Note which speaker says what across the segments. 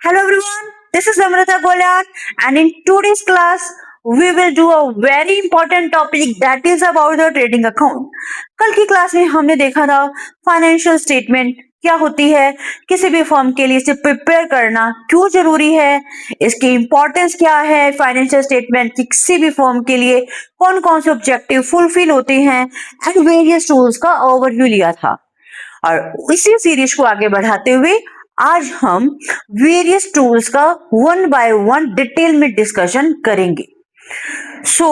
Speaker 1: Hello everyone, this is Amrita Golan and in today's class we will do a very important topic that is about the trading account. कल की class में हमने देखा था financial statement क्या होती है, किसी भी फर्म के लिए इसे प्रिपेयर करना क्यों जरूरी है, इसकी इंपॉर्टेंस क्या है, फाइनेंशियल स्टेटमेंट किसी भी फर्म के लिए कौन कौन से ऑब्जेक्टिव फुलफिल होते हैं एंड वेरियस टूल्स का ओवरव्यू लिया था। और इसी सीरीज को आगे बढ़ाते हुए आज हम वेरियस टूल्स का वन बाय वन डिटेल में डिस्कशन करेंगे। So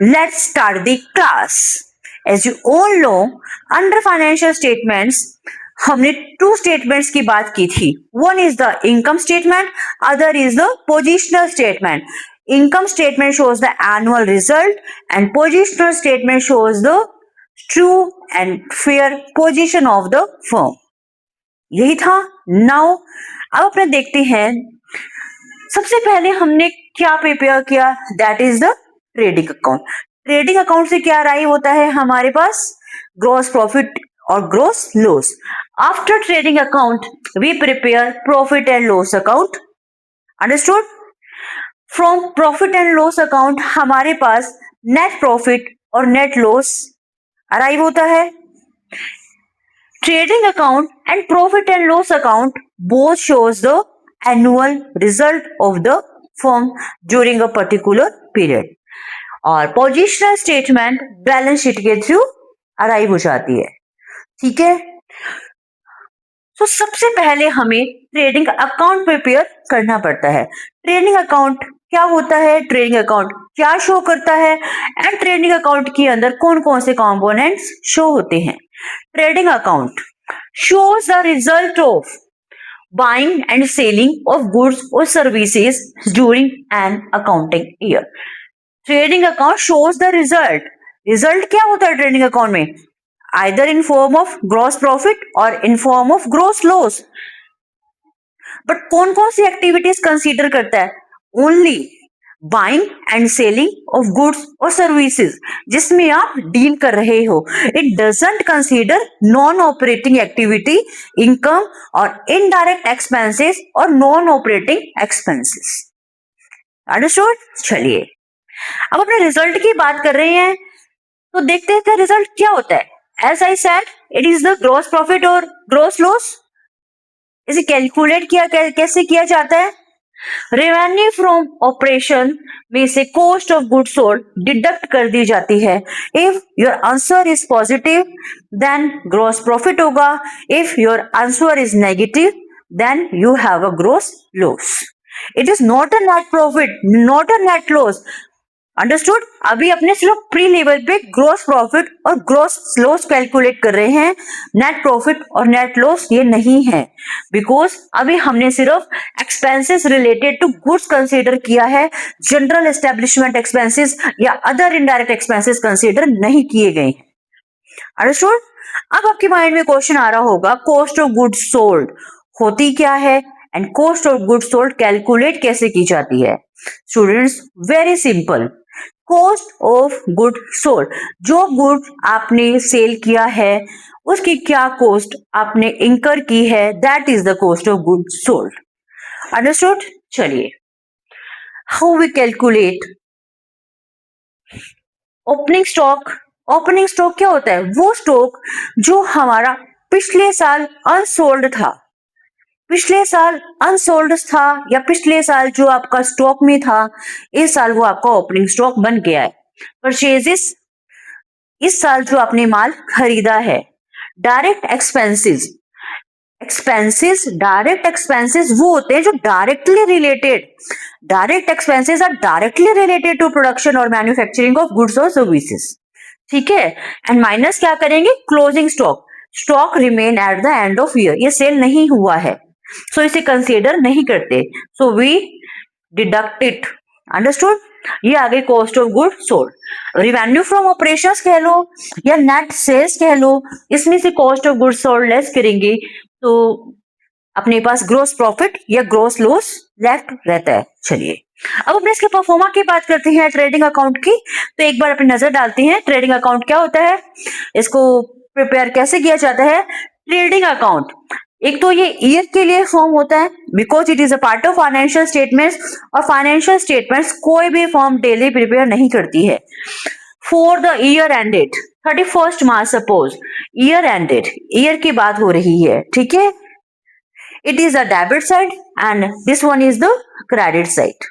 Speaker 1: let's start the class. As you all know, under financial statements हमने टू स्टेटमेंट्स की बात की थी। One is the income statement, other is the positional statement. Income statement shows the annual result and positional statement shows the true and fair position of the firm। यही था। Now अब अपने देखते हैं सबसे पहले हमने क्या प्रिपेयर किया, that is the trading account. Trading account से क्या अराइव होता है हमारे पास, ग्रॉस प्रॉफिट और gross loss. After trading account we prepare profit and loss account. Understood? From profit and loss account हमारे पास नेट प्रॉफिट और नेट लॉस अराइव होता है। Trading account and profit and loss account both shows the annual result of the firm during a particular period। और positional statement balance sheet के through arrive हो जाती है। ठीक है, तो सबसे पहले हमें ट्रेडिंग अकाउंट प्रिपेयर करना पड़ता है। ट्रेडिंग अकाउंट क्या होता है, ट्रेडिंग अकाउंट क्या शो करता है एंड ट्रेडिंग अकाउंट के अंदर कौन कौन से कंपोनेंट्स शो होते हैं। Trading account shows the result of buying and selling of goods or services during an accounting year। Trading account shows the result। Result क्या होता है ट्रेडिंग अकाउंट में, either in form of gross profit or in form of gross loss। But कौन कौन सी activities consider करता है, only buying and selling of goods और services जिसमें आप डील कर रहे हो। It doesn't consider non operating activity, income और इनडायरेक्ट एक्सपेंसेस और नॉन ऑपरेटिंग एक्सपेंसेस। अंडरस्टूड? चलिए अब अपने रिजल्ट की बात कर रहे हैं तो देखते हैं रिजल्ट क्या होता है। As I said, it is the gross profit और ग्रॉस लॉस। इसे कैलकुलेट किया कैसे किया जाता है, रेवेन्यू फ्रॉम ऑपरेशन में से cost of goods sold deduct कर दी जाती है। If your answer is positive then gross profit होगा, if your answer is negative then you have a gross loss. It is not a net profit, not a net loss. Understood? अभी अपने सिर्फ pre level पे gross profit और gross loss calculate कर रहे हैं, net profit और net loss ये नहीं है, बिकॉज अभी हमने सिर्फ expenses related to goods consider किया है। जनरल एस्टेब्लिशमेंट एक्सपेंसेस या अदर इनडायरेक्ट एक्सपेंसेस कंसीडर नहीं किए गए हैं। अंडरस्टूड? अब आपके माइंड में क्वेश्चन आ रहा होगा, कॉस्ट ऑफ गुड्स सोल्ड होती क्या है and cost of goods sold calculate कैसे की जाती है। Students, very simple. Cost of good sold, जो गुड आपने सेल किया है उसकी क्या कॉस्ट आपने इंकर की है, that is the cost of good sold. Understood? चलिए, how we calculate opening stock. Opening stock क्या होता है, वो स्टॉक जो हमारा पिछले साल अनसोल्ड था, पिछले साल अनसोल्ड था या पिछले साल जो आपका स्टॉक में था, इस साल वो आपका ओपनिंग स्टॉक बन गया है। परचेजेस, इस साल जो आपने माल खरीदा है। Direct expenses, expenses, direct expenses वो होते हैं जो directly related, direct expenses are directly related to production और मैन्युफैक्चरिंग ऑफ गुड्स और सर्विसेज। ठीक है, एंड माइनस क्या करेंगे, closing stock. Stock remain at the end of year, ये सेल नहीं हुआ है सो इसे कंसीडर नहीं करते, so we deduct it. Understood? ये आ गई cost of good sold. Revenue from operations कह लो या नेट सेल्स कह लो, इसमें से cost of good sold less करेंगे तो अपने पास ग्रोस प्रॉफिट या ग्रोस लॉस लेफ्ट रहता है। चलिए अब अपने इसके परफॉर्मा की बात करते हैं ट्रेडिंग अकाउंट की। तो एक बार अपनी नजर डालते हैं ट्रेडिंग अकाउंट क्या होता है, इसको प्रिपेयर कैसे किया जाता है। ट्रेडिंग अकाउंट एक तो ये ईयर के लिए फॉर्म होता है because it is a part of financial statements, और फाइनेंशियल स्टेटमेंट्स कोई भी फॉर्म डेली प्रिपेयर नहीं करती है। For the year ended 31st March, suppose year ended, year की बात हो रही है, ठीक है, it is a debit side and this one is the credit side.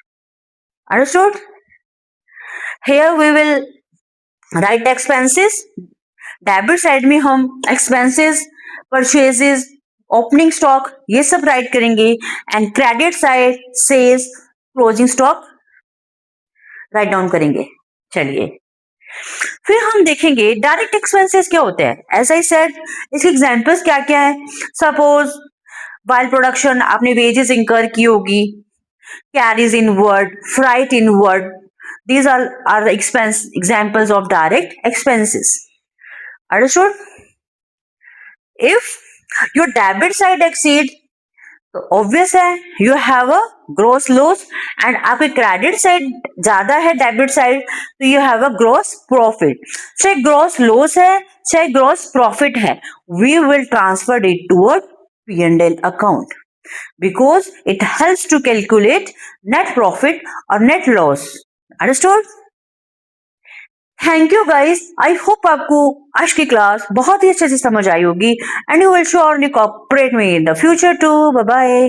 Speaker 1: Understood? Here we will write the expenses. Debit side में हम expenses, purchases, opening stock ये सब राइट करेंगे, and credit side sales, closing stock write down करेंगे। चलिए फिर हम देखेंगे डायरेक्ट एक्सपेंसेस क्या होते हैं। एज आई सेड, इसके एग्जांपल्स क्या क्या है। सपोज वाइल प्रोडक्शन आपने वेजेस इंकर की होगी, carriage inward, freight inward, these are the expense examples of direct expenses. Understood? If your debit side exceed, तो ऑब्वियस है you have a gross loss, and आपकी credit side ज्यादा है debit side, तो you have a gross profit. चाहे gross loss है चाहे gross profit है, we will transfer it to a P&L account because it helps to calculate net profit और net loss. Understood? Thank you guys, I hope आपको आज की class बहुत ही अच्छे से समझ आई होगी, and you will surely cooperate me in the future too. Bye bye.